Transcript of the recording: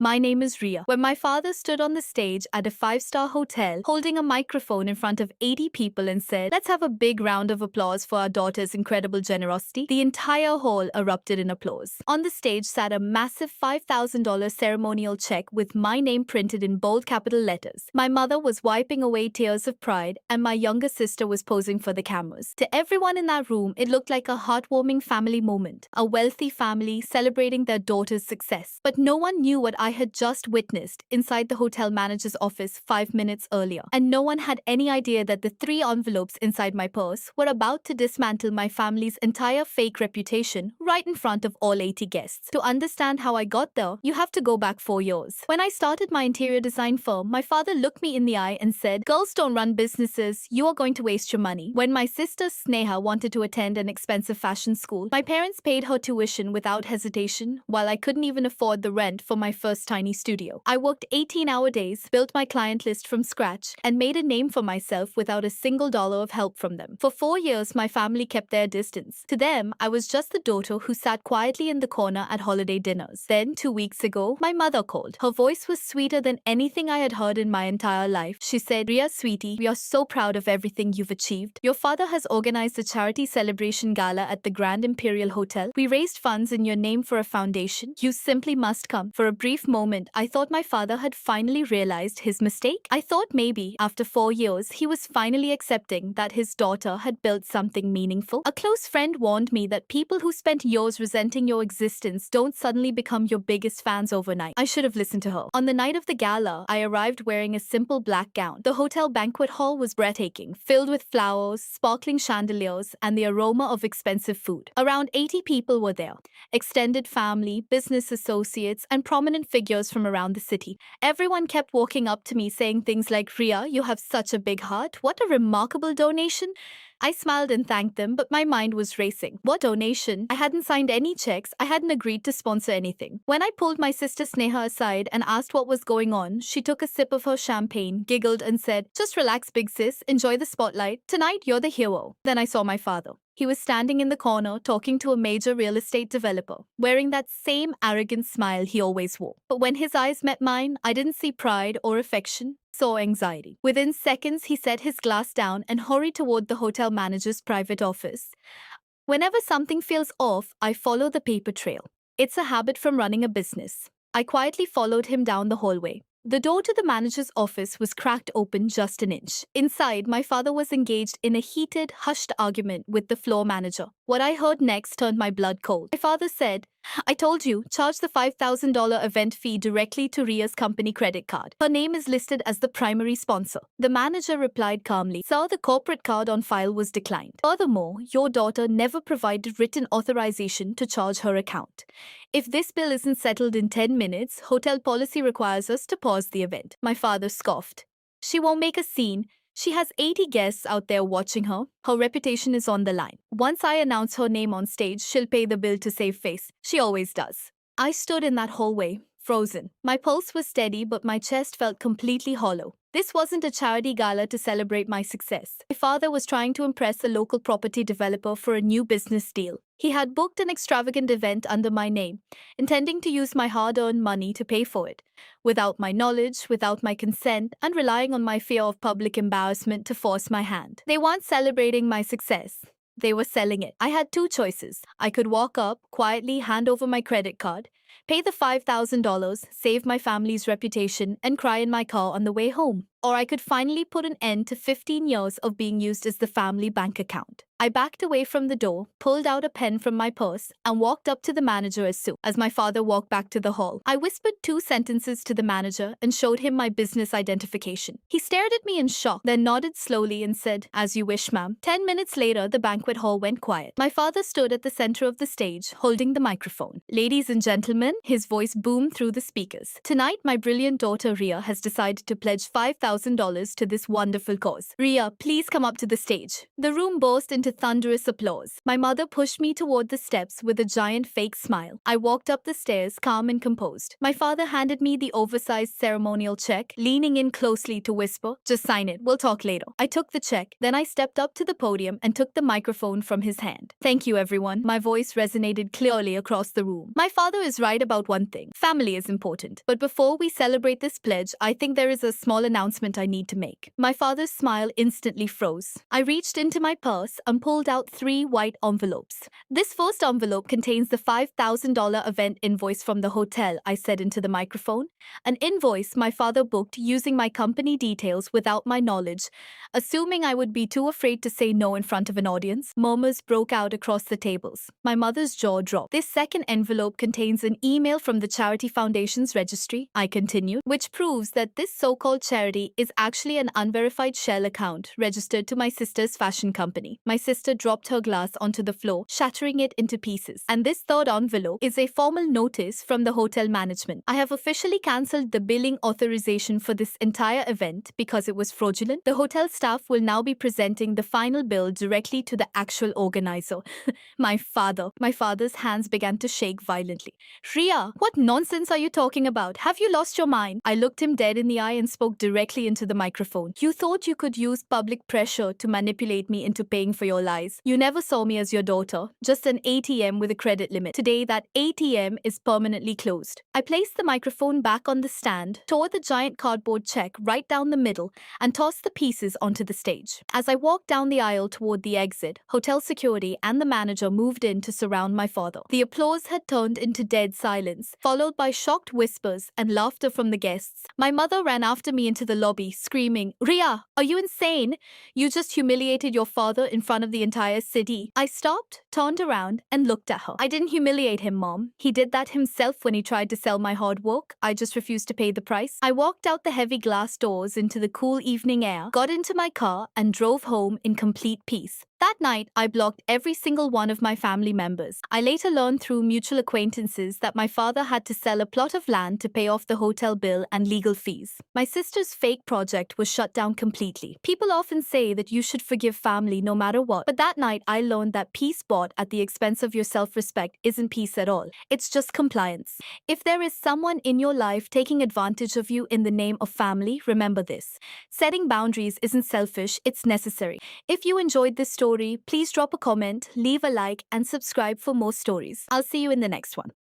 My name is Riya. When my father stood on the stage at a five-star hotel holding a microphone in front of 80 people and said, "Let's have a big round of applause for our daughter's incredible generosity," the entire hall erupted in applause. On the stage sat a massive $5,000 ceremonial check with my name printed in bold capital letters. My mother was wiping away tears of pride, and my younger sister was posing for the cameras. To everyone in that room, it looked like a heartwarming family moment, a wealthy family celebrating their daughter's success. But no one knew what I had just witnessed inside the hotel manager's office 5 minutes earlier. And no one had any idea that the three envelopes inside my purse were about to dismantle my family's entire fake reputation right in front of all 80 guests. To understand how I got there, you have to go back 4 years. When I started my interior design firm, my father looked me in the eye and said, "Girls don't run businesses, you are going to waste your money." When my sister Sneha wanted to attend an expensive fashion school, my parents paid her tuition without hesitation, while I couldn't even afford the rent for my first tiny studio. I worked 18-hour days, built my client list from scratch, and made a name for myself without a single dollar of help from them. For 4 years, my family kept their distance. To them, I was just the daughter who sat quietly in the corner at holiday dinners. Then, 2 weeks ago, my mother called. Her voice was sweeter than anything I had heard in my entire life. She said, "Riya, sweetie, we are so proud of everything you've achieved. Your father has organized a charity celebration gala at the Grand Imperial Hotel. We raised funds in your name for a foundation. You simply must come." For a brief moment, I thought my father had finally realized his mistake. I thought maybe, after 4 years, he was finally accepting that his daughter had built something meaningful. A close friend warned me that people who spent years resenting your existence don't suddenly become your biggest fans overnight. I should have listened to her. On the night of the gala, I arrived wearing a simple black gown. The hotel banquet hall was breathtaking, filled with flowers, sparkling chandeliers, and the aroma of expensive food. Around 80 people were there. Extended family, business associates, and prominent figures from around the city. Everyone kept walking up to me saying things like, "Riya, you have such a big heart. What a remarkable donation." I smiled and thanked them, but my mind was racing. What donation? I hadn't signed any checks. I hadn't agreed to sponsor anything. When I pulled my sister Sneha aside and asked what was going on, she took a sip of her champagne, giggled, and said, "Just relax, big sis. Enjoy the spotlight. Tonight, you're the hero." Then I saw my father. He was standing in the corner talking to a major real estate developer, wearing that same arrogant smile he always wore. But when his eyes met mine, I didn't see pride or affection, saw anxiety. Within seconds, he set his glass down and hurried toward the hotel manager's private office. Whenever something feels off, I follow the paper trail. It's a habit from running a business. I quietly followed him down the hallway. The door to the manager's office was cracked open just an inch. Inside, my father was engaged in a heated, hushed argument with the floor manager. What I heard next turned my blood cold. My father said, "I told you, charge the $5,000 event fee directly to Ria's company credit card. Her name is listed as the primary sponsor." The manager replied calmly, "Sir, the corporate card on file was declined. Furthermore, your daughter never provided written authorization to charge her account. If this bill isn't settled in 10 minutes, hotel policy requires us to pause the event." My father scoffed. "She won't make a scene. She has 80 guests out there watching her. Her reputation is on the line. Once I announce her name on stage, she'll pay the bill to save face. She always does." I stood in that hallway, frozen. My pulse was steady, but my chest felt completely hollow. This wasn't a charity gala to celebrate my success. My father was trying to impress a local property developer for a new business deal. He had booked an extravagant event under my name, intending to use my hard-earned money to pay for it, without my knowledge, without my consent, and relying on my fear of public embarrassment to force my hand. They weren't celebrating my success. They were selling it. I had two choices. I could walk up, quietly hand over my credit card, pay the $5,000, save my family's reputation, and cry in my car on the way home. Or I could finally put an end to 15 years of being used as the family bank account. I backed away from the door, pulled out a pen from my purse, and walked up to the manager as soon as my father walked back to the hall. I whispered 2 sentences to the manager and showed him my business identification. He stared at me in shock, then nodded slowly and said, "As you wish, ma'am." 10 minutes later, the banquet hall went quiet. My father stood at the center of the stage, holding the microphone. "Ladies and gentlemen," his voice boomed through the speakers. "Tonight, my brilliant daughter Riya has decided to pledge $5,000 $5,000 to this wonderful cause. Riya, please come up to the stage. The room burst into thunderous applause. My mother pushed me toward the steps with a giant fake smile. I walked up the stairs, calm and composed. My father handed me the oversized ceremonial check, leaning in closely to whisper, "Just sign it, we'll talk later." I took the check, then I stepped up to the podium and took the microphone from his hand. "Thank you, everyone." My voice resonated clearly across the room. My father is right about one thing. Family is important. But before we celebrate this pledge, I think there is a small announcement I need to make. My father's smile instantly froze. I reached into my purse and pulled out 3 white envelopes. "This first envelope contains the $5,000 event invoice from the hotel," I said into the microphone. An invoice my father booked using my company details without my knowledge. Assuming I would be too afraid to say no in front of an audience, murmurs broke out across the tables. My mother's jaw dropped. "This second envelope contains an email from the Charity Foundation's registry," I continued, "which proves that this so-called charity is actually an unverified shell account registered to my sister's fashion company." My sister dropped her glass onto the floor, shattering it into pieces. "And this third envelope is a formal notice from the hotel management. I have officially cancelled the billing authorization for this entire event because it was fraudulent. The hotel staff will now be presenting the final bill directly to the actual organizer." My father's hands began to shake violently. "Riya, what nonsense are you talking about? Have you lost your mind?" I looked him dead in the eye and spoke directly into the microphone. "You thought you could use public pressure to manipulate me into paying for your lies. You never saw me as your daughter, just an ATM with a credit limit. Today, that ATM is permanently closed." I placed the microphone back on the stand, tore the giant cardboard check right down the middle, and tossed the pieces onto the stage. As I walked down the aisle toward the exit, hotel security and the manager moved in to surround my father. The applause had turned into dead silence, followed by shocked whispers and laughter from the guests. My mother ran after me into the lobby, screaming, "Riya, are you insane? You just humiliated your father in front of the entire city." I stopped, turned around, and looked at her. "I didn't humiliate him, Mom. He did that himself when he tried to sell my hard work. I just refused to pay the price." I walked out the heavy glass doors into the cool evening air, got into my car, and drove home in complete peace. That night, I blocked every single one of my family members. I later learned through mutual acquaintances that my father had to sell a plot of land to pay off the hotel bill and legal fees. My sister's fake project was shut down completely. People often say that you should forgive family no matter what, but that night I learned that peace bought at the expense of your self-respect isn't peace at all. It's just compliance. If there is someone in your life taking advantage of you in the name of family, remember this. Setting boundaries isn't selfish, it's necessary. If you enjoyed this story, please drop a comment, leave a like, and subscribe for more stories. I'll see you in the next one.